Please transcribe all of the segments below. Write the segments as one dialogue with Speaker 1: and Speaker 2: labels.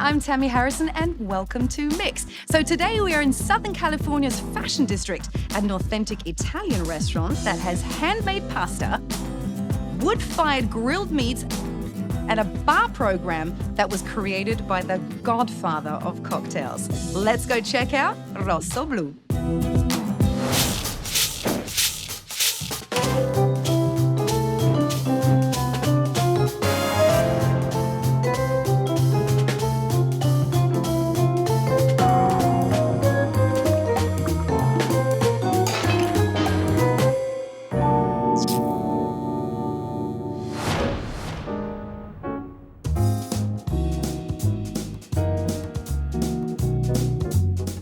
Speaker 1: I'm Tammy Harrison and welcome to Mix. So today we are in Southern California's Fashion District at an authentic Italian restaurant that has handmade pasta, wood-fired grilled meats, and a bar program that was created by the Godfather of cocktails. Let's go check out Rossoblu.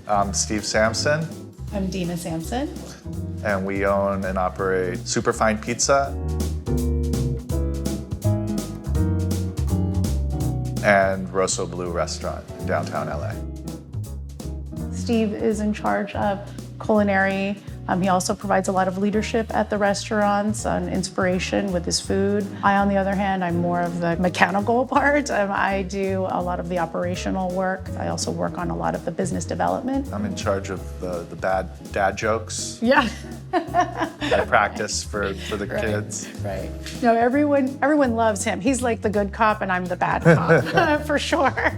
Speaker 2: I'm Steve Samson.
Speaker 3: I'm Dina Samson.
Speaker 2: And we own and operate Superfine Pizza and Rossoblu restaurant in downtown LA.
Speaker 3: Steve is in charge of culinary. He also provides a lot of leadership at the restaurants and inspiration with his food. I, on the other hand, I'm more of the mechanical part. I do a lot of the operational work. I also work on a lot of the business development.
Speaker 2: I'm in charge of the bad dad jokes.
Speaker 3: Yeah.
Speaker 2: I practice for the kids.
Speaker 3: Right. No, everyone loves him. He's like the good cop and I'm the bad cop, for sure.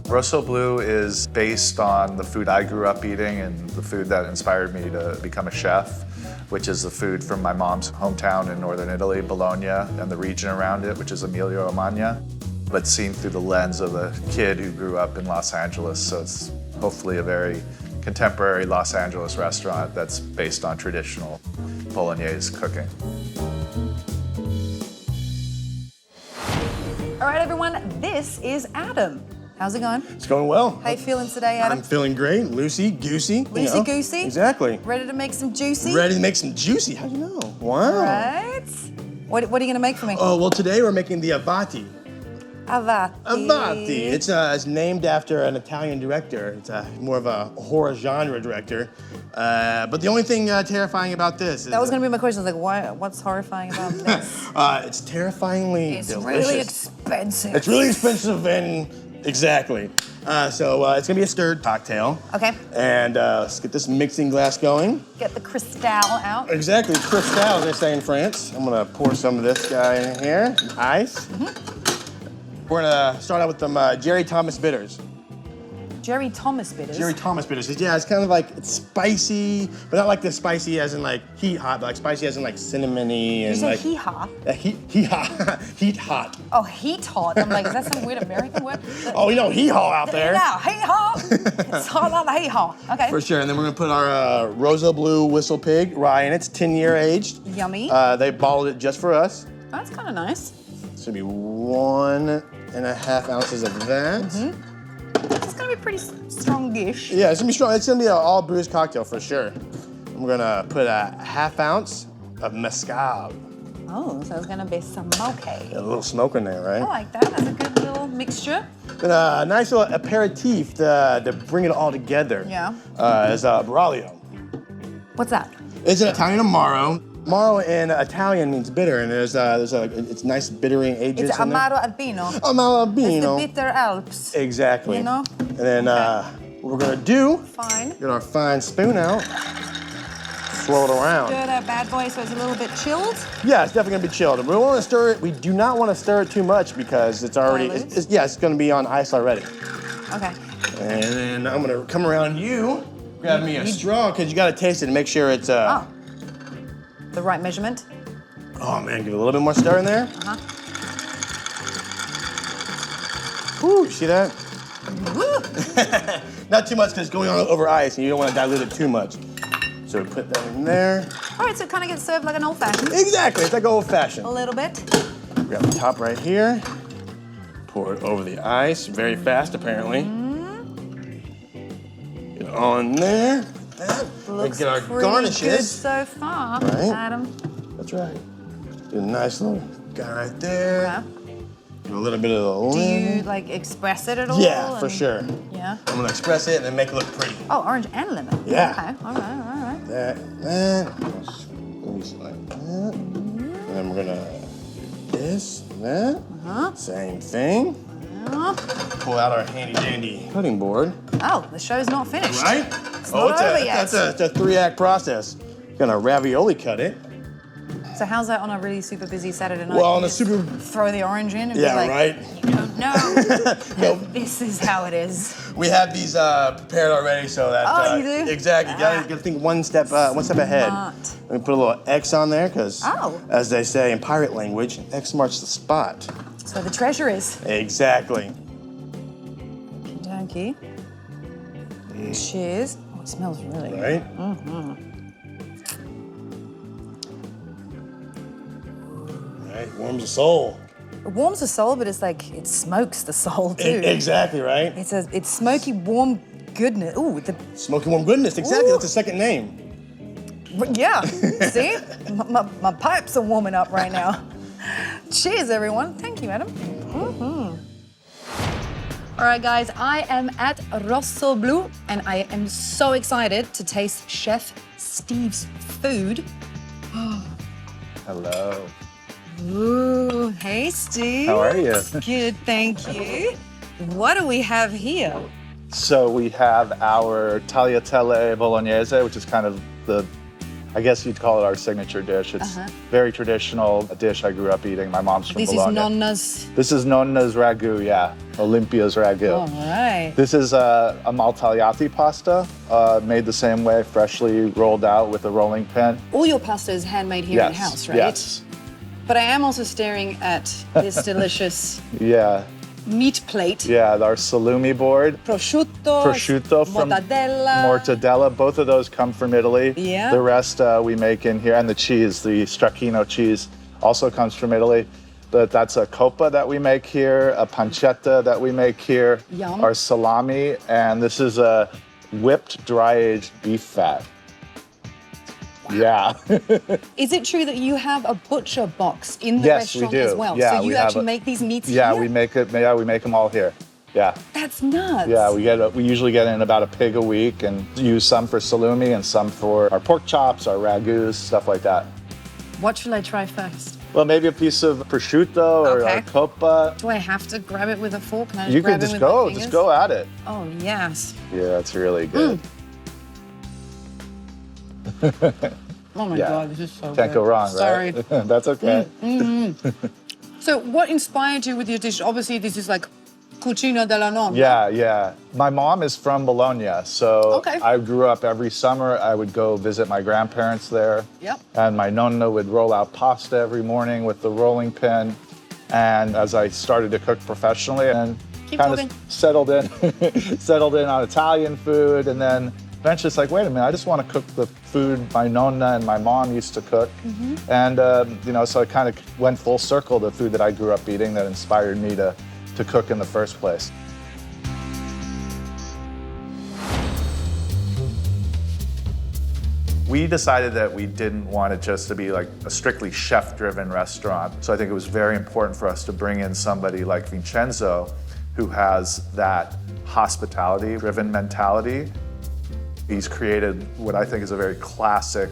Speaker 2: Rossoblu is based on the food I grew up eating and the food that inspired me to become a chef, which is the food from my mom's hometown in northern Italy, Bologna, and the region around it, which is Emilia-Romagna, but seen through the lens of a kid who grew up in Los Angeles. So it's hopefully a very contemporary Los Angeles restaurant that's based on traditional Bolognese cooking.
Speaker 1: All right, everyone, this is Adam. How's it going?
Speaker 4: It's going well.
Speaker 1: How you feeling today, Adam?
Speaker 4: I'm feeling great. Loosey-goosey.
Speaker 1: Loosey-goosey?
Speaker 4: Exactly.
Speaker 1: Ready to make some juicy?
Speaker 4: Ready to make some juicy. How'd you know? Wow.
Speaker 1: Right. What are you gonna make for me?
Speaker 4: Oh, well, today we're making the Avati.
Speaker 1: Avati.
Speaker 4: Avati. It's named after an Italian director. It's more of a horror genre director. But the only thing terrifying about this is...
Speaker 1: That was gonna be my question. I was like, what's horrifying about this?
Speaker 4: It's terrifyingly
Speaker 1: It's
Speaker 4: delicious.
Speaker 1: really expensive.
Speaker 4: It's really expensive and... Exactly. So it's gonna be a stirred cocktail.
Speaker 1: Okay.
Speaker 4: And let's get this mixing glass going.
Speaker 1: Get the cristal out.
Speaker 4: Exactly, cristal, as they say in France. I'm gonna pour some of this guy in here, ice. We're gonna start out with some Jerry Thomas bitters.
Speaker 1: Jerry Thomas bitters.
Speaker 4: Jerry Thomas bitters. Yeah, it's kind of like, it's spicy, but not like the spicy as in like heat hot, but like spicy as in like cinnamony and
Speaker 1: Did you say
Speaker 4: like...
Speaker 1: hee-haw?
Speaker 4: Heat hot. Heat hot.
Speaker 1: Oh, heat hot. I'm like, is that some weird American word?
Speaker 4: Oh, you know hee-haw out there.
Speaker 1: Yeah, hee-haw. It's hot like the hee-haw. Okay.
Speaker 4: For sure, and then we're gonna put our Rossoblu Whistle Pig rye in. It's 10-year aged.
Speaker 1: Yummy.
Speaker 4: They bottled it just for us.
Speaker 1: That's kind of nice.
Speaker 4: It's gonna be 1.5 ounces of that.
Speaker 1: It's gonna be a pretty strong dish.
Speaker 4: Yeah, it's gonna be strong. It's gonna be an all booze cocktail for sure. And we're gonna put a 1/2 ounce of mezcal.
Speaker 1: Oh, so it's gonna be some moke.
Speaker 4: A little smoke in there, right?
Speaker 1: I like that. That's a good little mixture.
Speaker 4: And a nice little aperitif to bring it all together.
Speaker 1: Yeah.
Speaker 4: Is Braulio.
Speaker 1: What's that?
Speaker 4: It's an Italian Amaro. Amaro in Italian means bitter, and it's nice bittering agents
Speaker 1: It's
Speaker 4: in there.
Speaker 1: Amaro Alpino.
Speaker 4: Amaro Albino.
Speaker 1: It's the bitter Alps.
Speaker 4: Exactly.
Speaker 1: You know?
Speaker 4: And then what we're gonna do,
Speaker 1: Fine.
Speaker 4: get our fine spoon out, swirl it around.
Speaker 1: Stir that bad boy so it's a little bit chilled.
Speaker 4: Yeah, it's definitely gonna be chilled. We want to stir it. We do not want to stir it too much because it's already, it's gonna be on ice already.
Speaker 1: Okay.
Speaker 4: And then I'm gonna come around you, grab me a straw because you gotta taste it and make sure it's
Speaker 1: The right measurement.
Speaker 4: Oh man, give it a little bit more stir in there. Woo, you see that? Not too much because it's going on over ice and you don't want to dilute it too much. So we put that in there.
Speaker 1: All right, so it kind of gets served like an old fashioned.
Speaker 4: Exactly, it's like old fashioned.
Speaker 1: A little bit.
Speaker 4: Grab the top right here. Pour it over the ice, very fast apparently. Get it on there.
Speaker 1: Looks
Speaker 4: get our
Speaker 1: pretty
Speaker 4: garnishes.
Speaker 1: good so far,
Speaker 4: Right.
Speaker 1: Adam.
Speaker 4: That's right. Do a nice little guy right there.
Speaker 1: Okay.
Speaker 4: Do a little bit of the
Speaker 1: Do
Speaker 4: lemon.
Speaker 1: you like express it at all?
Speaker 4: Yeah, for sure.
Speaker 1: Yeah.
Speaker 4: I'm gonna express it and then make it look pretty.
Speaker 1: Oh, orange and lemon.
Speaker 4: Yeah.
Speaker 1: Okay. All right.
Speaker 4: That. Squeeze like that. And then we're gonna do this and that. Same thing. Pull out our handy dandy cutting board.
Speaker 1: Oh, the show's not finished.
Speaker 4: Right?
Speaker 1: It's not over yet.
Speaker 4: That's a 3-act process. Gonna ravioli cut it.
Speaker 1: So how's that on a really super busy Saturday night?
Speaker 4: Well, on
Speaker 1: You
Speaker 4: a
Speaker 1: just
Speaker 4: super...
Speaker 1: throw the orange in and
Speaker 4: Yeah,
Speaker 1: be like,
Speaker 4: right.
Speaker 1: you don't know.
Speaker 4: No.
Speaker 1: This is how it is.
Speaker 4: We have these prepared already, so that...
Speaker 1: Oh, you do?
Speaker 4: Exactly. You gotta think one step ahead.
Speaker 1: Smart.
Speaker 4: Let me put a little X on there, because
Speaker 1: Oh.
Speaker 4: as they say in pirate language, X marks the spot.
Speaker 1: That's where the treasure is.
Speaker 4: Exactly.
Speaker 1: Thank you. Cheers. Oh, it smells really good.
Speaker 4: Right? Right, warms the soul.
Speaker 1: It warms the soul, but it's like, it smokes the soul too.
Speaker 4: Exactly, right?
Speaker 1: It's smoky, warm goodness. Ooh,
Speaker 4: Smoky warm goodness, exactly,
Speaker 1: Ooh.
Speaker 4: that's the second name.
Speaker 1: yeah. See? My pipes are warming up right now. Cheers, everyone. Thank you, madam. All right, guys, I am at Rossoblu, and I am so excited to taste Chef Steve's food.
Speaker 2: Hello.
Speaker 1: Ooh, hey, Steve.
Speaker 2: How are you?
Speaker 1: Good, thank you. What do we have here?
Speaker 2: So we have our tagliatelle bolognese, which is kind of I guess you'd call it our signature dish. It's very traditional, a dish I grew up eating. My mom's from
Speaker 1: This
Speaker 2: Bologna.
Speaker 1: is Nonna's.
Speaker 2: This is Nonna's ragu, yeah. Olympia's ragu.
Speaker 1: All right.
Speaker 2: This is a maltagliati pasta, made the same way, freshly rolled out with a rolling pin.
Speaker 1: All your pasta is handmade here in house, right?
Speaker 2: Yes.
Speaker 1: But I am also staring at this delicious
Speaker 2: Yeah.
Speaker 1: meat plate.
Speaker 2: Yeah, our salumi board.
Speaker 1: Prosciutto
Speaker 2: from
Speaker 1: mortadella.
Speaker 2: Mortadella. Both of those come from Italy.
Speaker 1: Yeah.
Speaker 2: The rest we make in here, and the cheese, the stracchino cheese, also comes from Italy. But that's a coppa that we make here, a pancetta that we make here,
Speaker 1: Yum.
Speaker 2: our salami, and this is a whipped dry-aged beef fat. Yeah.
Speaker 1: Is it true that you have a butcher box in the
Speaker 2: Yes, we
Speaker 1: restaurant
Speaker 2: do.
Speaker 1: as well?
Speaker 2: Yeah,
Speaker 1: so you
Speaker 2: we have
Speaker 1: actually make these meats
Speaker 2: Yeah,
Speaker 1: here?
Speaker 2: we make it. Yeah, we make them all here. Yeah.
Speaker 1: That's nuts.
Speaker 2: Yeah, we usually get in about a pig a week and use some for salumi and some for our pork chops, our ragus, stuff like that.
Speaker 1: What should I try first?
Speaker 2: Well, maybe a piece of prosciutto or
Speaker 1: Okay.
Speaker 2: a coppa.
Speaker 1: Do I have to grab it with a fork? Can I just
Speaker 2: You
Speaker 1: grab
Speaker 2: can
Speaker 1: it
Speaker 2: just
Speaker 1: with my
Speaker 2: go,
Speaker 1: fingers?
Speaker 2: just go at it.
Speaker 1: Oh, yes.
Speaker 2: Yeah, it's really good.
Speaker 1: Oh my
Speaker 2: Yeah.
Speaker 1: God, this is so good.
Speaker 2: Can't go wrong,
Speaker 1: Sorry.
Speaker 2: right? That's okay.
Speaker 1: So what inspired you with your dish? Obviously, this is like cucina della nonna.
Speaker 2: Yeah, yeah. My mom is from Bologna, so
Speaker 1: Okay.
Speaker 2: I grew up every summer. I would go visit my grandparents there.
Speaker 1: Yep.
Speaker 2: And my nonna would roll out pasta every morning with the rolling pin. And as I started to cook professionally and
Speaker 1: Keep
Speaker 2: kind
Speaker 1: talking.
Speaker 2: of settled in on Italian food, and then eventually it's like, wait a minute, I just want to cook the food my nonna and my mom used to cook. And so I kind of went full circle, the food that I grew up eating that inspired me to cook in the first place. We decided that we didn't want it just to be like a strictly chef-driven restaurant. So I think it was very important for us to bring in somebody like Vincenzo, who has that hospitality-driven mentality. He's created what I think is a very classic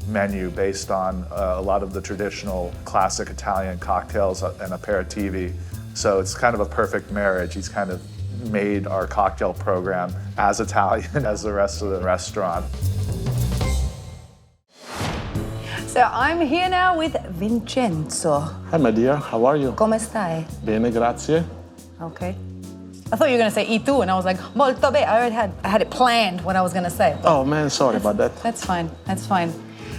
Speaker 2: menu based on a lot of the traditional classic Italian cocktails and aperitivi. So it's kind of a perfect marriage. He's kind of made our cocktail program as Italian as the rest of the restaurant.
Speaker 1: So I'm here now with Vincenzo.
Speaker 5: Hi, my dear. How are you?
Speaker 1: Come stai?
Speaker 5: Bene, grazie.
Speaker 1: Okay. I thought you were going to say "y tu," and I was like, molto bene. I had it planned what I was going to say.
Speaker 5: Oh, man, sorry about that.
Speaker 1: That's fine. That's fine.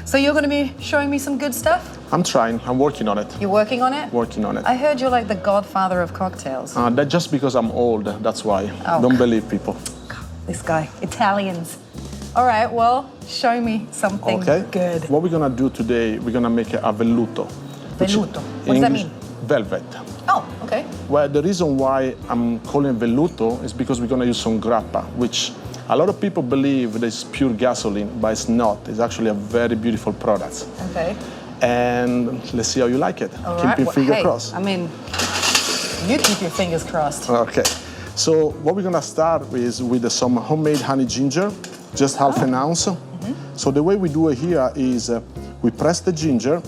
Speaker 1: So you're going to be showing me some good stuff?
Speaker 5: I'm trying. I'm working on it.
Speaker 1: You're working on it?
Speaker 5: Working on it.
Speaker 1: I heard you're like the godfather of cocktails.
Speaker 5: That's just because I'm old. That's why.
Speaker 1: Oh.
Speaker 5: Don't believe people.
Speaker 1: This guy, Italians. All right, well, show me something
Speaker 5: Okay.
Speaker 1: good.
Speaker 5: What we're gonna do today, we're gonna make a velluto. which
Speaker 1: Velluto. What
Speaker 5: in
Speaker 1: does that
Speaker 5: English,
Speaker 1: mean?
Speaker 5: Velvet.
Speaker 1: Oh, okay.
Speaker 5: Well, the reason why I'm calling it velluto is because we're gonna use some grappa, which a lot of people believe that it's pure gasoline, but it's not. It's actually a very beautiful product.
Speaker 1: Okay.
Speaker 5: And let's see how you like it.
Speaker 1: All
Speaker 5: Keep
Speaker 1: right.
Speaker 5: your
Speaker 1: Well,
Speaker 5: finger
Speaker 1: hey,
Speaker 5: crossed.
Speaker 1: I mean, you keep your fingers crossed.
Speaker 5: Okay, so what we're gonna start is with some homemade honey ginger, just half an ounce. So the way we do it here is we press the ginger,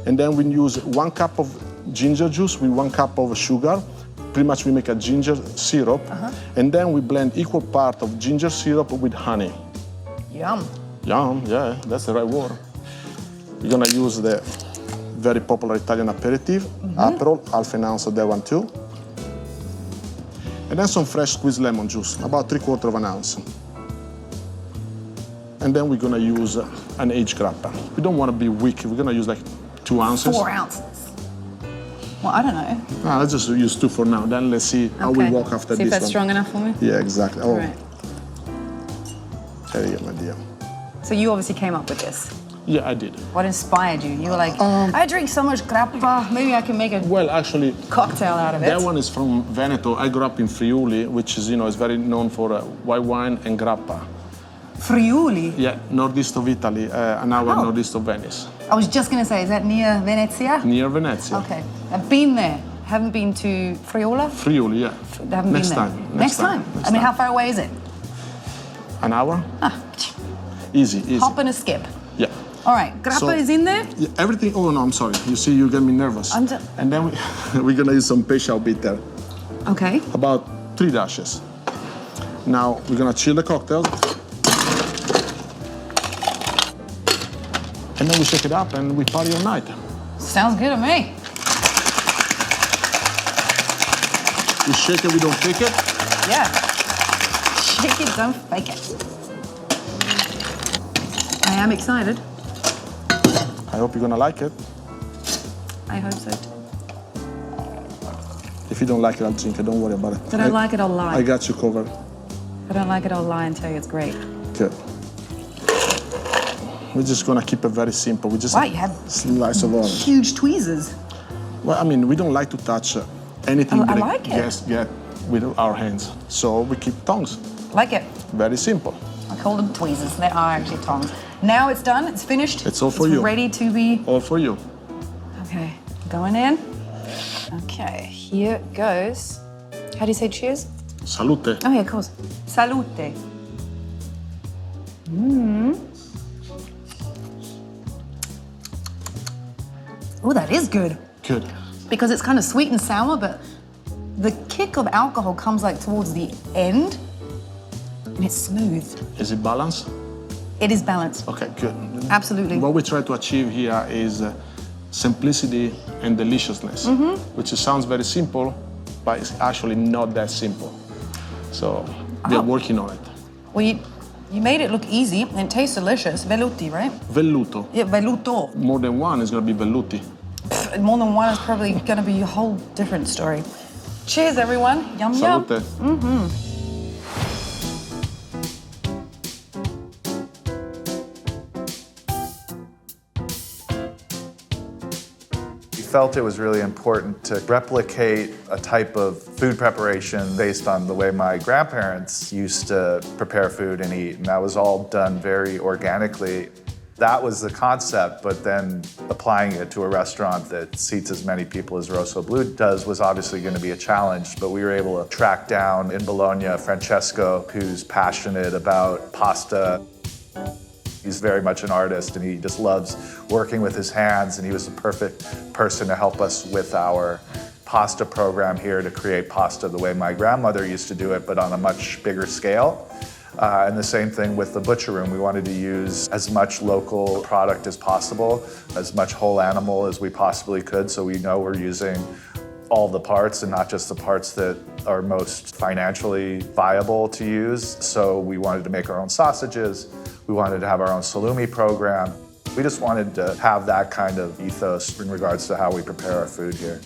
Speaker 5: and then we use 1 cup of ginger juice with 1 cup of sugar. Pretty much we make a ginger syrup, and then we blend equal part of ginger syrup with honey.
Speaker 1: Yum.
Speaker 5: Yum, yeah, that's the right word. We're gonna use the very popular Italian aperitif, Aperol, half an ounce of that one too. And then some fresh squeezed lemon juice, about 3/4 of an ounce. And then we're gonna use an aged grappa. We don't wanna be weak, we're gonna use like 2 ounces.
Speaker 1: 4 ounces. Well, I don't know.
Speaker 5: Let's just use 2 for now, then let's see how we walk after
Speaker 1: See
Speaker 5: this
Speaker 1: if that's
Speaker 5: one.
Speaker 1: strong enough for me?
Speaker 5: Yeah, exactly. Oh,
Speaker 1: Right.
Speaker 5: there you go, my dear.
Speaker 1: So you obviously came up with this.
Speaker 5: Yeah, I did.
Speaker 1: What inspired you? You were like, I drink so much grappa, maybe I can make a
Speaker 5: Well, actually,
Speaker 1: cocktail out of it.
Speaker 5: that one is from Veneto. I grew up in Friuli, which is, is very known for white wine and grappa.
Speaker 1: Friuli.
Speaker 5: Yeah, northeast of Italy, an hour northeast of Venice.
Speaker 1: I was just going to say, is that near Venezia?
Speaker 5: Near Venezia.
Speaker 1: Okay. I've been there. Haven't been to Friuli?
Speaker 5: Friuli, yeah.
Speaker 1: Haven't
Speaker 5: Next
Speaker 1: been there.
Speaker 5: time.
Speaker 1: Next time. I mean, how far away is it?
Speaker 5: An hour? Easy, easy.
Speaker 1: Hop and a skip.
Speaker 5: Yeah.
Speaker 1: All right, grappa
Speaker 5: So-
Speaker 1: is in there?
Speaker 5: Yeah, everything, oh no, I'm sorry. You see, you get me nervous. And then we're gonna use some pesce bitter.
Speaker 1: Okay.
Speaker 5: About 3 dashes. Now, we're gonna chill the cocktail. And then we shake it up and we party all night.
Speaker 1: Sounds good to me.
Speaker 5: We shake it, we don't fake it.
Speaker 1: Yeah. Shake it, don't fake it. I am excited.
Speaker 5: I hope you're gonna like it.
Speaker 1: I hope so too.
Speaker 5: If you don't like it, I'll drink it. Don't worry about it.
Speaker 1: If I don't like it, I'll lie.
Speaker 5: I got you covered.
Speaker 1: If I don't like it, I'll lie and tell you it's great.
Speaker 5: Good. We're just gonna keep it very simple. We just
Speaker 1: Wow, you have
Speaker 5: slice of orange.
Speaker 1: huge tweezers.
Speaker 5: Well, I mean, we don't like to touch anything
Speaker 1: I
Speaker 5: that
Speaker 1: like it.
Speaker 5: guests get with our hands. So we keep tongs.
Speaker 1: Like it.
Speaker 5: Very simple.
Speaker 1: I call them tweezers. They are actually tongs. Now it's done. It's finished.
Speaker 5: It's all for you.
Speaker 1: Ready to be.
Speaker 5: All for you.
Speaker 1: Okay. Going in. Okay. Here goes. How do you say cheers?
Speaker 5: Salute.
Speaker 1: Oh yeah, of course. Salute. Oh, that is good.
Speaker 5: Good.
Speaker 1: Because it's kind of sweet and sour, but the kick of alcohol comes like towards the end, and it's smooth.
Speaker 5: Is it balanced?
Speaker 1: It is balanced.
Speaker 5: Okay, good.
Speaker 1: Absolutely.
Speaker 5: What we try to achieve here is simplicity and deliciousness, which sounds very simple, but it's actually not that simple. So we are working on it.
Speaker 1: Well, you made it look easy, and it tastes delicious. Veluti, right?
Speaker 5: Velluto.
Speaker 1: Yeah, veluto.
Speaker 5: More than one is gonna be velluti.
Speaker 1: More than one is probably going to be a whole different story. Cheers, everyone. Yum, yum.
Speaker 5: Salute.
Speaker 2: We felt it was really important to replicate a type of food preparation based on the way my grandparents used to prepare food and eat, and that was all done very organically. That was the concept, but then applying it to a restaurant that seats as many people as Rossoblu does was obviously going to be a challenge, but we were able to track down in Bologna Francesco, who's passionate about pasta. He's very much an artist and he just loves working with his hands, and he was the perfect person to help us with our pasta program here to create pasta the way my grandmother used to do it, but on a much bigger scale. And the same thing with the butcher room. We wanted to use as much local product as possible, as much whole animal as we possibly could, so we know we're using all the parts and not just the parts that are most financially viable to use. So we wanted to make our own sausages. We wanted to have our own salumi program. We just wanted to have that kind of ethos in regards to how we prepare our food here.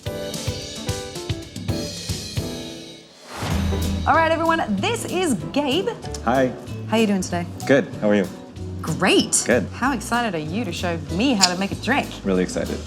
Speaker 1: All right, everyone. This is Gabe.
Speaker 6: Hi.
Speaker 1: How are you doing today?
Speaker 6: Good. How are you?
Speaker 1: Great.
Speaker 6: Good.
Speaker 1: How excited are you to show me how to make a drink?
Speaker 6: Really excited.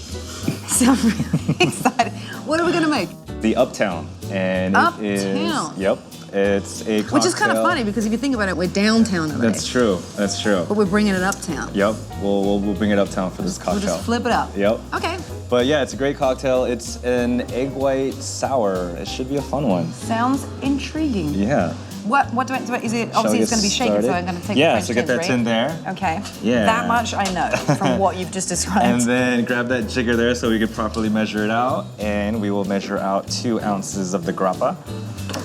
Speaker 1: So I'm really excited. What are we going to make?
Speaker 6: The Uptown. And
Speaker 1: Uptown.
Speaker 6: it is, yep, it's a cocktail.
Speaker 1: Which is kind of funny because if you think about it, we're downtown today.
Speaker 6: That's true. That's true.
Speaker 1: But we're bringing it uptown.
Speaker 6: Yep. We'll bring it Uptown for this cocktail.
Speaker 1: We'll just flip it up.
Speaker 6: Yep.
Speaker 1: Okay.
Speaker 6: But yeah, it's a great cocktail. It's an egg white sour. It should be a fun one.
Speaker 1: Sounds intriguing.
Speaker 6: Yeah.
Speaker 1: What do I do? Is it obviously it's going to be shaken, so I'm going to take the
Speaker 6: Yeah,
Speaker 1: French
Speaker 6: so get that
Speaker 1: tins,
Speaker 6: tin
Speaker 1: right?
Speaker 6: there.
Speaker 1: Okay.
Speaker 6: Yeah.
Speaker 1: That much I know from what you've just described.
Speaker 6: And then grab that jigger there so we can properly measure it out. And we will measure out 2 ounces of the grappa.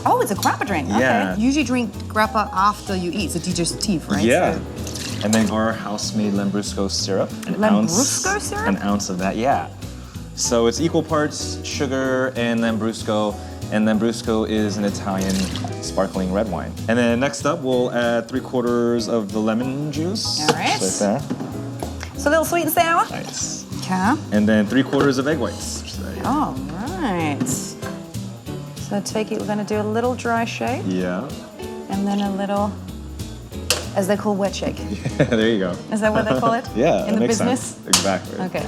Speaker 1: Oh, it's a grappa drink.
Speaker 6: Yeah.
Speaker 1: Okay. You usually drink grappa after you eat. It's a digestif, right?
Speaker 6: Yeah.
Speaker 1: So,
Speaker 6: And then our house-made Lambrusco syrup.
Speaker 1: Lambrusco syrup?
Speaker 6: An ounce of that, yeah. So it's equal parts sugar and Lambrusco. And Lambrusco is an Italian sparkling red wine. And then next up, we'll add 3/4 of the lemon juice.
Speaker 1: All right.
Speaker 6: Just like that.
Speaker 1: So a little sweet and sour.
Speaker 6: Nice.
Speaker 1: Okay.
Speaker 6: And then 3/4 of egg whites. Just like that.
Speaker 1: All right. So take it, we're going to do a little dry shake
Speaker 6: Yeah.
Speaker 1: and then a little, as they call wet shake.
Speaker 6: There you go.
Speaker 1: Is that what they call it?
Speaker 6: Yeah,
Speaker 1: In
Speaker 6: that
Speaker 1: the
Speaker 6: makes
Speaker 1: business?
Speaker 6: sense. Exactly.
Speaker 1: Okay.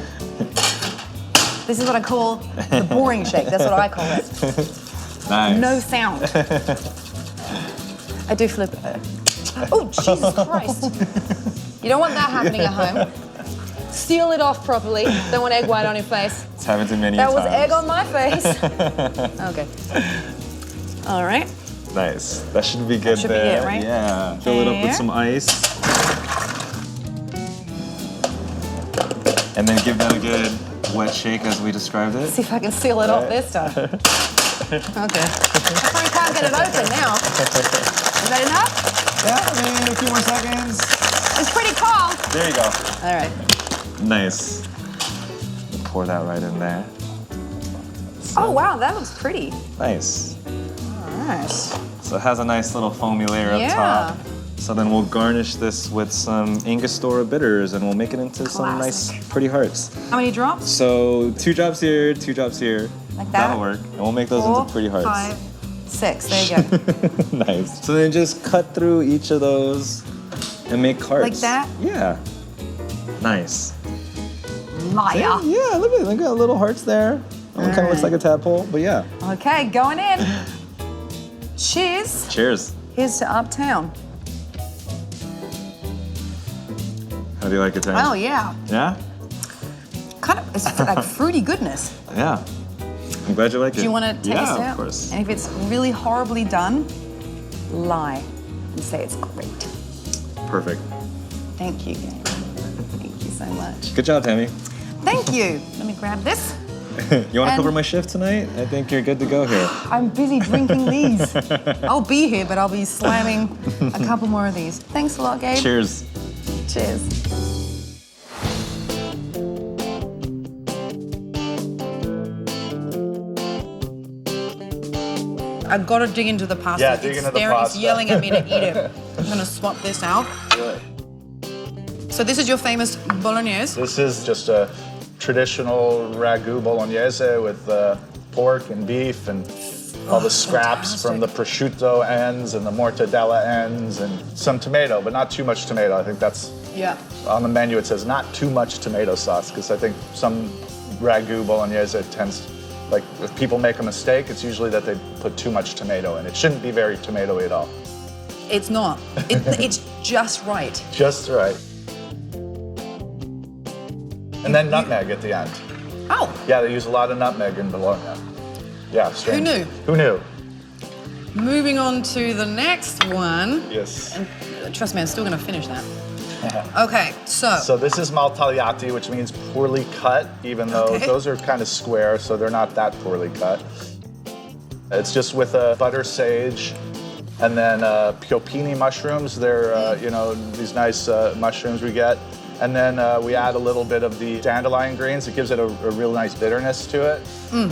Speaker 1: This is what I call the boring shake. That's what I call it.
Speaker 6: Nice.
Speaker 1: No sound. I do flip it. Oh, Jesus Christ. You don't want that happening at home. Seal it off properly. Don't want egg white on your face.
Speaker 6: It's happened to many
Speaker 1: That
Speaker 6: times.
Speaker 1: was egg on my face. Okay. All right.
Speaker 6: Nice. That should be good
Speaker 1: should be
Speaker 6: there.
Speaker 1: it, right?
Speaker 6: Yeah. Fill it up with
Speaker 1: There.
Speaker 6: some ice. And then give that a good wet shake as we described it.
Speaker 1: See if I can seal it off this time. Okay. I can't get it open now. Is that enough?
Speaker 6: Yeah, maybe a few more seconds.
Speaker 1: It's pretty cold.
Speaker 6: There you go.
Speaker 1: All right.
Speaker 6: Nice. Pour that right in there.
Speaker 1: Oh, wow, that looks pretty.
Speaker 6: Nice.
Speaker 1: All right.
Speaker 6: So it has a nice little foamy layer up
Speaker 1: Yeah.
Speaker 6: top. So then we'll garnish this with some Angostura bitters and we'll make it into some nice,
Speaker 1: Classic.
Speaker 6: pretty hearts.
Speaker 1: How many drops?
Speaker 6: So 2 drops here, 2 drops here.
Speaker 1: Like that?
Speaker 6: That'll work. And we'll make those
Speaker 1: 4,
Speaker 6: into pretty hearts.
Speaker 1: 5, 6. There you go.
Speaker 6: Nice. So then just cut through each of those and make hearts.
Speaker 1: Like that?
Speaker 6: Yeah. Nice.
Speaker 1: Liar.
Speaker 6: Yeah, look at little hearts there. It kind of looks like a tadpole, but yeah.
Speaker 1: Okay, going in. Cheers.
Speaker 6: Cheers.
Speaker 1: Here's to Uptown.
Speaker 6: How do you like it, Terry?
Speaker 1: Oh, yeah.
Speaker 6: Yeah?
Speaker 1: Kind of, it's like fruity goodness.
Speaker 6: Yeah. I'm glad you like it.
Speaker 1: Do you want to taste it?
Speaker 6: Yeah, of course.
Speaker 1: And if it's really horribly done, lie and say it's great.
Speaker 6: Perfect.
Speaker 1: Thank you, Gabe. Thank you so much.
Speaker 6: Good job, Tammy.
Speaker 1: Thank you. Let me grab this.
Speaker 6: You want to
Speaker 1: And-
Speaker 6: cover my shift tonight? I think you're good to go here.
Speaker 1: I'm busy drinking these. I'll be here, but I'll be slamming a couple more of these. Thanks a lot, Gabe.
Speaker 6: Cheers.
Speaker 1: Cheers. I've got to dig into the pasta.
Speaker 2: Yeah, dig into the pasta.
Speaker 1: It's yelling at me to eat it. I'm going to swap this out. So this is your famous bolognese.
Speaker 2: This is just a traditional ragu bolognese with pork and beef and all the scraps from the prosciutto ends and the mortadella ends and some tomato, but not too much tomato. I think that's,
Speaker 1: Yeah.
Speaker 2: on the menu it says not too much tomato sauce because I think some ragu bolognese tends, like if people make a mistake, it's usually that they put too much tomato in. It shouldn't be very tomatoey at all.
Speaker 1: It's not. It's just right.
Speaker 2: Just right. And then nutmeg at the end.
Speaker 1: Oh,
Speaker 2: Yeah, they use a lot of nutmeg in Bologna. Yeah, strange.
Speaker 1: knew?
Speaker 2: Who knew?
Speaker 1: moving on to the next one.
Speaker 2: Yes.
Speaker 1: And trust me, I'm still going to finish that. Okay, so.
Speaker 2: So this is mal tagliati, which means poorly cut, even though
Speaker 1: Okay.
Speaker 2: those are kind of square, so they're not that poorly cut. It's just with a butter sage, and then piopini mushrooms. They're you know, these nice mushrooms we get, and then we add a little bit of the dandelion greens. It gives it a real nice bitterness to it.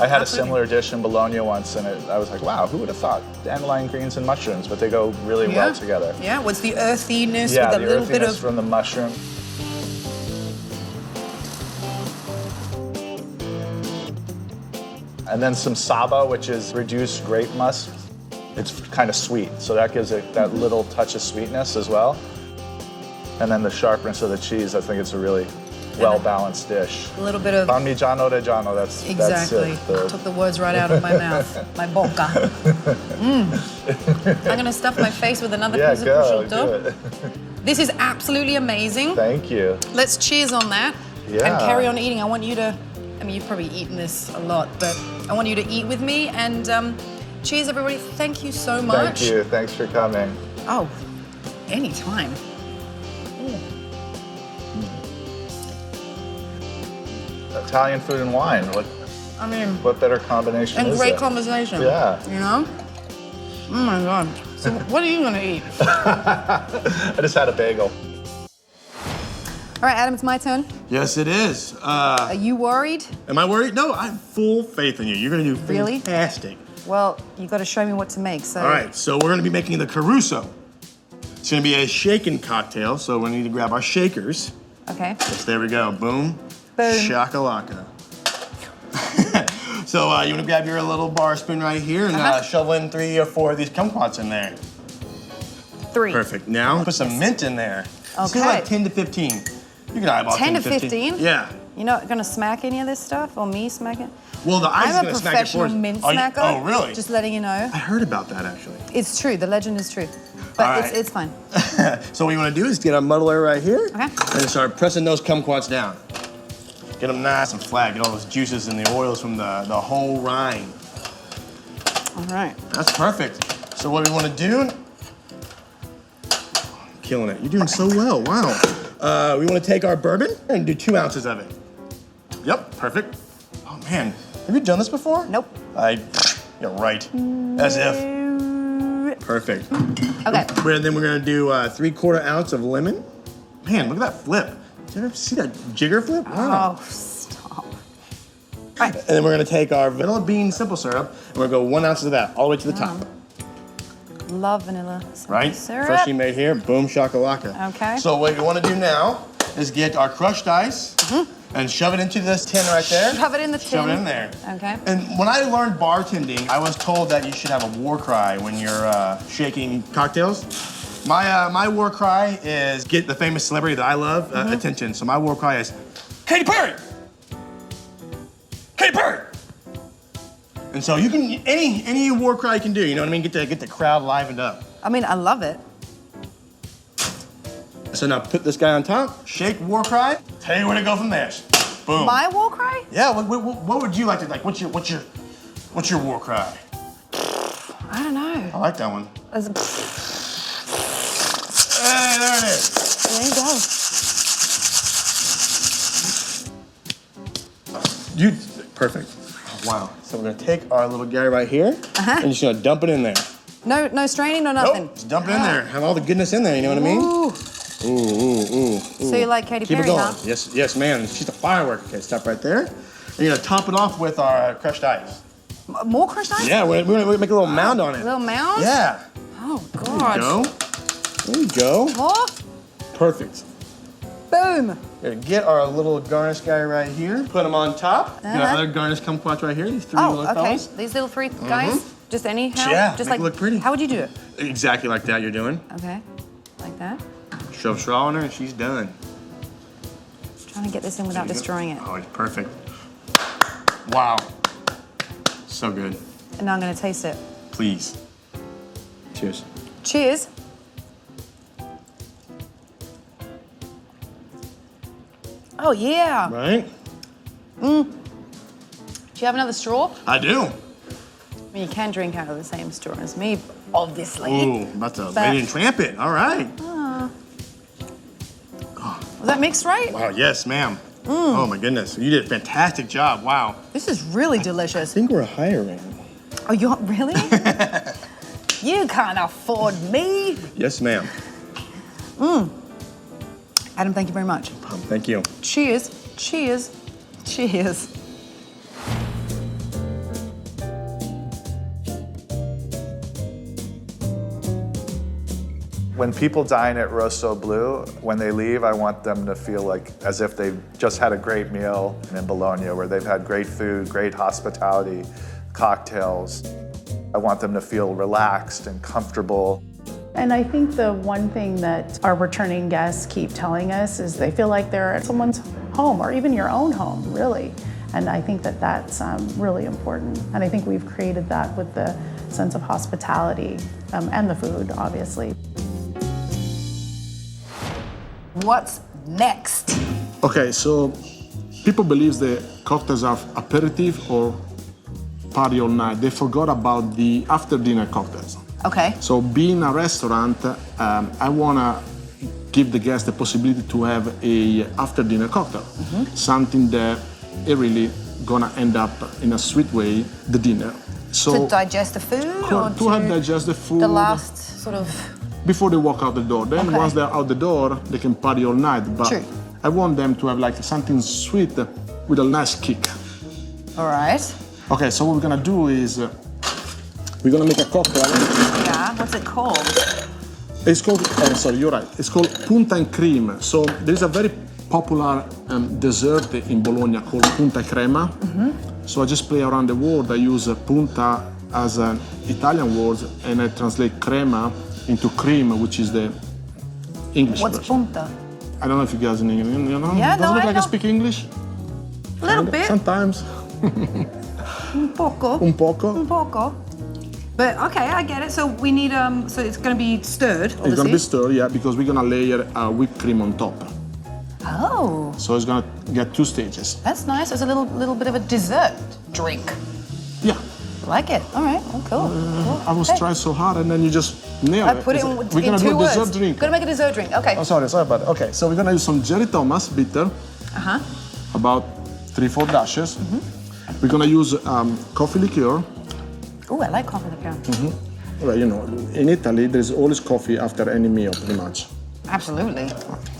Speaker 2: I had a similar dish in Bologna once, and I was like, wow, who would have thought dandelion greens and mushrooms? But they go really well together.
Speaker 1: Yeah, what's the earthiness
Speaker 2: Yeah,
Speaker 1: with a
Speaker 2: the
Speaker 1: little bit
Speaker 2: earthiness
Speaker 1: of.
Speaker 2: from the mushroom. And then some saba, which is reduced grape must. It's kind of sweet, so that gives it that little touch of sweetness as well. And then the sharpness of the cheese, I think it's a really well-balanced dish.
Speaker 1: A little bit of.
Speaker 2: Parmigiano Reggiano, that's
Speaker 1: Exactly.
Speaker 2: it.
Speaker 1: Took the words right out of my mouth. My bocca. I'm going to stuff my face with another
Speaker 2: Yeah,
Speaker 1: piece of
Speaker 2: go, do
Speaker 1: prosciutto.
Speaker 2: it.
Speaker 1: This is absolutely amazing.
Speaker 2: Thank you.
Speaker 1: Let's cheers on that and
Speaker 2: Yeah.
Speaker 1: carry on eating. I want you to, I mean, you've probably eaten this a lot, but I want you to eat with me and Cheers, everybody. Thank you so much.
Speaker 2: Thank you. Thanks for coming.
Speaker 1: Oh, anytime.
Speaker 2: Italian food and wine. What better combination
Speaker 1: And
Speaker 2: is
Speaker 1: great
Speaker 2: it?
Speaker 1: conversation.
Speaker 2: Yeah.
Speaker 1: You know? Oh my God. So what are you gonna eat?
Speaker 2: I just had a bagel.
Speaker 1: All right, Adam, it's my turn.
Speaker 4: Yes, it is.
Speaker 1: Are you worried?
Speaker 4: Am I worried? No, I have full faith in you. You're gonna do
Speaker 1: Really?
Speaker 4: fantastic.
Speaker 1: Well, you got to show me what to make. So.
Speaker 4: All right, so we're gonna be making the Caruso. It's gonna be a shaken cocktail, so we need to grab our shakers.
Speaker 1: Okay.
Speaker 4: Yes, there we go. Boom.
Speaker 1: Boom.
Speaker 4: Shakalaka. So you wanna grab your little bar spoon right here and shovel in 3 or 4 of these kumquats in there.
Speaker 1: 3.
Speaker 4: Perfect. Now put some mint in there. Let's do
Speaker 1: Okay.
Speaker 4: like 10 to 15. You can eyeball
Speaker 1: 10 to 15?
Speaker 4: Yeah.
Speaker 1: You're not gonna smack any of this stuff, or me smack it?
Speaker 4: Well, the ice is
Speaker 1: I'm a
Speaker 4: gonna smack it
Speaker 1: professional
Speaker 4: for us.
Speaker 1: mint
Speaker 4: Are you-
Speaker 1: smacker.
Speaker 4: Oh, really?
Speaker 1: Just letting you know.
Speaker 4: I heard about that actually.
Speaker 1: It's true. The legend is true. But
Speaker 4: All right.
Speaker 1: it's fine.
Speaker 4: So what you want to do is get our muddler right here
Speaker 1: Okay.
Speaker 4: and start pressing those kumquats down. Get them nice and flat. Get all those juices and the oils from the whole rind.
Speaker 1: All right.
Speaker 4: That's perfect. So what we want to do? Killing it. You're doing so well. Wow. We want to take our bourbon and do 2 ounces of it. Yep. Perfect. Oh man, have you done this before?
Speaker 1: Nope.
Speaker 4: You're right. As if. Perfect.
Speaker 1: Okay.
Speaker 4: And then we're gonna do 3/4 ounce of lemon. Man, look at that flip. Did you ever see that jigger flip? Wow.
Speaker 1: Oh, stop.
Speaker 4: And then we're gonna take our vanilla bean simple syrup and we're gonna go 1 ounce of that all the way to the top.
Speaker 1: Love vanilla simple
Speaker 4: Right?
Speaker 1: syrup.
Speaker 4: Freshly made here. Boom shakalaka.
Speaker 1: Okay.
Speaker 4: So what you wanna do now is get our crushed ice and shove it into this tin right there.
Speaker 1: Shove it in the tin.
Speaker 4: Shove it in there.
Speaker 1: Okay.
Speaker 4: And when I learned bartending, I was told that you should have a war cry when you're shaking cocktails. My war cry is get the famous celebrity that I love attention. So my war cry is Katy Perry. Katy Perry. And so you can any war cry you can do. You know what I mean? Get the crowd livened up.
Speaker 1: I mean, I love it.
Speaker 4: So now put this guy on top. Shake war cry. Tell you where to go from there. Boom.
Speaker 1: My war cry?
Speaker 4: Yeah. What would you like to like? What's your war cry?
Speaker 1: I don't know.
Speaker 4: I like that one.
Speaker 1: There's a-
Speaker 4: Hey, there it is.
Speaker 1: There you go.
Speaker 4: Perfect. Wow. So we're gonna take our little guy right here and just gonna dump it in there.
Speaker 1: No straining, no nothing.
Speaker 4: Nope. Just dump it in there. Have all the goodness in there. You know what I mean?
Speaker 1: Ooh.
Speaker 4: Ooh.
Speaker 1: So you like Katy
Speaker 4: Keep
Speaker 1: Perry,
Speaker 4: it going.
Speaker 1: huh?
Speaker 4: Yes, ma'am. She's a firework. Okay, stop right there. And you're gonna top it off with our crushed ice.
Speaker 1: More crushed ice?
Speaker 4: Yeah, we're gonna make a little mound on
Speaker 1: A
Speaker 4: it.
Speaker 1: little mound?
Speaker 4: Yeah.
Speaker 1: Oh,
Speaker 4: There
Speaker 1: God.
Speaker 4: you go. There you go.
Speaker 1: More?
Speaker 4: Perfect.
Speaker 1: Boom.
Speaker 4: We're gonna get our little garnish guy right here. Put him on top. Get our other garnish kumquats right here. These 3 little
Speaker 1: Oh, okay.
Speaker 4: fellas.
Speaker 1: These little 3 guys? Just anyhow?
Speaker 4: Yeah,
Speaker 1: Just
Speaker 4: make it look pretty.
Speaker 1: How would you do it?
Speaker 4: Exactly like that you're doing.
Speaker 1: Okay. Like that.
Speaker 4: Shove straw in her and she's done.
Speaker 1: Trying to get this in without destroying it.
Speaker 4: Oh, it's perfect. Wow. So good.
Speaker 1: And now I'm going to taste it.
Speaker 4: Please. Cheers.
Speaker 1: Cheers. Oh, yeah.
Speaker 4: Right?
Speaker 1: Do you have another straw?
Speaker 4: I do.
Speaker 1: I mean, you can drink out of the same straw as me, obviously.
Speaker 4: Ooh, about to lady and tramp it. All right.
Speaker 1: Was that mixed right?
Speaker 4: Wow, yes, ma'am. Oh my goodness. You did a fantastic job. Wow.
Speaker 1: This is really
Speaker 4: I
Speaker 1: delicious.
Speaker 4: think we're hiring.
Speaker 1: Oh, you really? You can't afford me.
Speaker 4: Yes, ma'am.
Speaker 1: Adam, thank you very much.
Speaker 4: Thank you.
Speaker 1: Cheers. Cheers. Cheers.
Speaker 2: When people dine at Rossoblu, when they leave, I want them to feel like as if they've just had a great meal in Bologna, where they've had great food, great hospitality, cocktails. I want them to feel relaxed and comfortable.
Speaker 3: And I think the one thing that our returning guests keep telling us is they feel like they're at someone's home or even your own home, really. And I think that that's really important. And I think we've created that with the sense of hospitality and the food, obviously.
Speaker 1: What's next?
Speaker 5: Okay, so people believe the cocktails are aperitif or party all night. They forgot about the after-dinner cocktails.
Speaker 1: Okay.
Speaker 5: So being a restaurant, I want to give the guests the possibility to have a after-dinner cocktail. Something that it really gonna end up in a sweet way, the dinner. So
Speaker 1: To digest the food or
Speaker 5: to help digest the food.
Speaker 1: the last sort of...
Speaker 5: Before they walk out the door. Then
Speaker 1: Okay.
Speaker 5: once they're out the door, they can party all night. But
Speaker 1: True.
Speaker 5: I want them to have like something sweet with a nice kick.
Speaker 1: All right.
Speaker 5: Okay, so what we're gonna do is we're gonna make a cocktail.
Speaker 1: Yeah, what's it called?
Speaker 5: It's called, sorry, you're right. It's called punta and cream. So there's a very popular dessert in Bologna called punta e crema. So I just play around the word. I use punta as an Italian word and I translate crema into cream, which is the English
Speaker 1: What's
Speaker 5: version.
Speaker 1: punta?
Speaker 5: I don't know if you guys in English, you know?
Speaker 1: Yeah,
Speaker 5: Does it
Speaker 1: no,
Speaker 5: look
Speaker 1: I
Speaker 5: like
Speaker 1: know.
Speaker 5: I speak English?
Speaker 1: A little bit.
Speaker 5: Sometimes.
Speaker 1: Un poco.
Speaker 5: Un poco.
Speaker 1: Un poco. But okay, I get it. So we need so it's going to be stirred, obviously.
Speaker 5: It's gonna be stirred, yeah, because we're gonna layer whipped cream on top.
Speaker 1: Oh,
Speaker 5: So it's gonna get 2 stages.
Speaker 1: that's nice. It's a little bit of a dessert drink.
Speaker 5: Yeah.
Speaker 1: I like it. All right. Oh, cool. Cool.
Speaker 5: I was
Speaker 1: Okay.
Speaker 5: trying so hard and then you just nail
Speaker 1: I
Speaker 5: it.
Speaker 1: put it
Speaker 5: We're
Speaker 1: in
Speaker 5: gonna
Speaker 1: 2
Speaker 5: do a
Speaker 1: words.
Speaker 5: dessert drink.
Speaker 1: Gonna make a dessert drink. Okay.
Speaker 5: Oh, sorry about it. Okay, so we're gonna use some Jerry Thomas bitter, about 3-4 dashes. We're gonna use coffee liqueur.
Speaker 1: Oh, I like coffee liqueur.
Speaker 5: Well, you know, in Italy, there's always coffee after any meal, pretty much.
Speaker 1: Absolutely.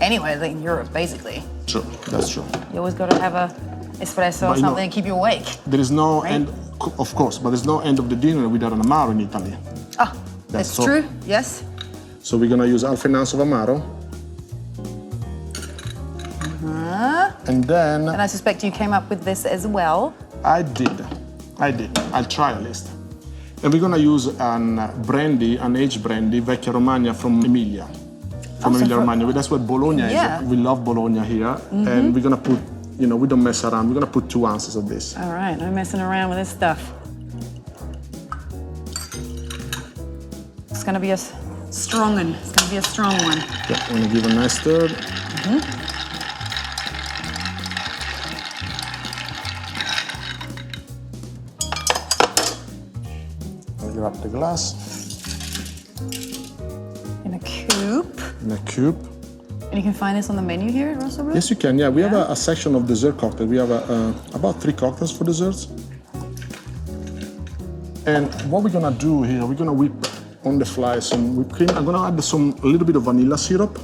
Speaker 1: Anywhere in Europe, basically,
Speaker 5: True, that's true.
Speaker 1: you always got to have a espresso or
Speaker 5: But, you know,
Speaker 1: something to keep you awake.
Speaker 5: There is no
Speaker 1: Right.
Speaker 5: end, of course, but there's no end of the dinner without an amaro in Italy.
Speaker 1: Ah,
Speaker 5: That's
Speaker 1: that's
Speaker 5: so-
Speaker 1: true. Yes.
Speaker 5: So we're gonna use half an ounce of amaro. And then
Speaker 1: And I suspect you came up with this as well.
Speaker 5: I did. I'll try at least. And we're gonna use an brandy, an aged brandy, Vecchia Romagna from Emilia. From
Speaker 1: so
Speaker 5: Emilia
Speaker 1: from-
Speaker 5: Romagna. That's what Bologna
Speaker 1: Yeah.
Speaker 5: is. We love Bologna here. And we're gonna put, you know, we don't mess around. We're gonna put 2 ounces of this.
Speaker 1: All right, no messing around with this stuff. It's gonna be a strong one. It's gonna be a strong one.
Speaker 5: Yeah, I'm gonna give a nice stir. I'll grab the glass
Speaker 1: In a coupe.
Speaker 5: in a cube.
Speaker 1: And you can find this on the menu here at Rossoblu?
Speaker 5: Yes, you can. Yeah, we have a section of dessert cocktail. We have about 3 cocktails for desserts. And what we're gonna do here, we're gonna whip on the fly some whipped cream. I'm gonna add a little bit of vanilla syrup,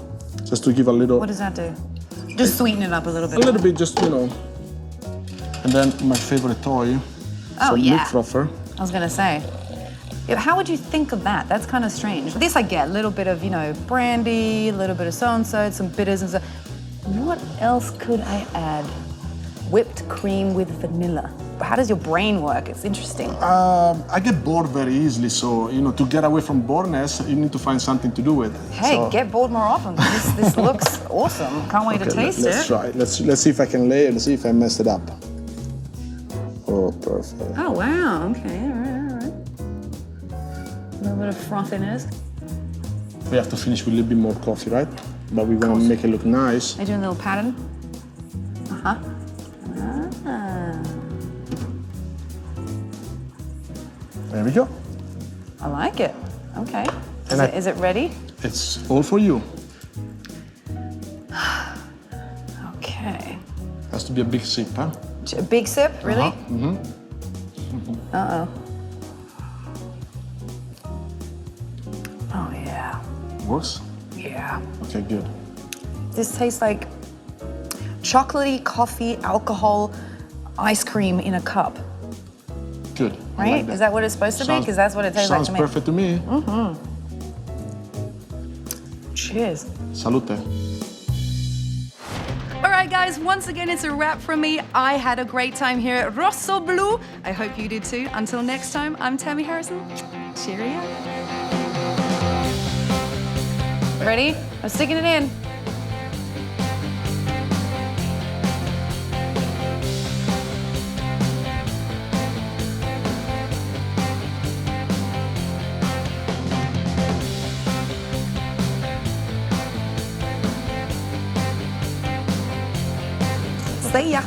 Speaker 5: just to give a little,
Speaker 1: What does that do? Just sweeten it up a little bit.
Speaker 5: a little bit, just you know. And then my favorite toy,
Speaker 1: Oh,
Speaker 5: some
Speaker 1: yeah.
Speaker 5: milk frother.
Speaker 1: I was gonna say. Yeah, how would you think of that? That's kind of strange. This I get, a little bit of, you know, brandy, a little bit of so-and-so, some bitters and stuff. What else could I add? Whipped cream with vanilla. How does your brain work? It's interesting.
Speaker 5: I get bored very easily, so you know, to get away from boredness, you need to find something to do with.
Speaker 1: Hey,
Speaker 5: So-
Speaker 1: get bored more often. This looks awesome. Can't wait to
Speaker 5: Okay,
Speaker 1: taste
Speaker 5: let's
Speaker 1: it.
Speaker 5: try it. Let's see if I can lay it and see if I messed it up. Oh, perfect.
Speaker 1: Oh, wow. Okay, all right, all right. A little bit of frothiness.
Speaker 5: We have to finish with a little bit more coffee, right? But we want to make it look nice.
Speaker 1: Are you doing a little pattern? Uh-huh. Ah,
Speaker 5: There we go.
Speaker 1: I like it. Okay.
Speaker 5: And
Speaker 1: Is it ready?
Speaker 5: It's all for you.
Speaker 1: Okay.
Speaker 5: Has to be a big sip, huh?
Speaker 1: A big sip, really?
Speaker 5: Uh-huh.
Speaker 1: Oh, yeah.
Speaker 5: Works?
Speaker 1: Yeah.
Speaker 5: Okay, good.
Speaker 1: This tastes like chocolatey coffee, alcohol, ice cream in a cup,
Speaker 5: Good. I
Speaker 1: right?
Speaker 5: like that.
Speaker 1: Is that what it's supposed to be?
Speaker 5: Sounds-
Speaker 1: Because that's what it tastes like to
Speaker 5: Sounds
Speaker 1: me.
Speaker 5: perfect to me.
Speaker 1: Cheers.
Speaker 5: Salute.
Speaker 1: All right, guys, once again, it's a wrap from me. I had a great time here at Rossoblu. I hope you did too. Until next time, I'm Tammy Harrison. Cheerio. Ready? I'm sticking it in. See ya.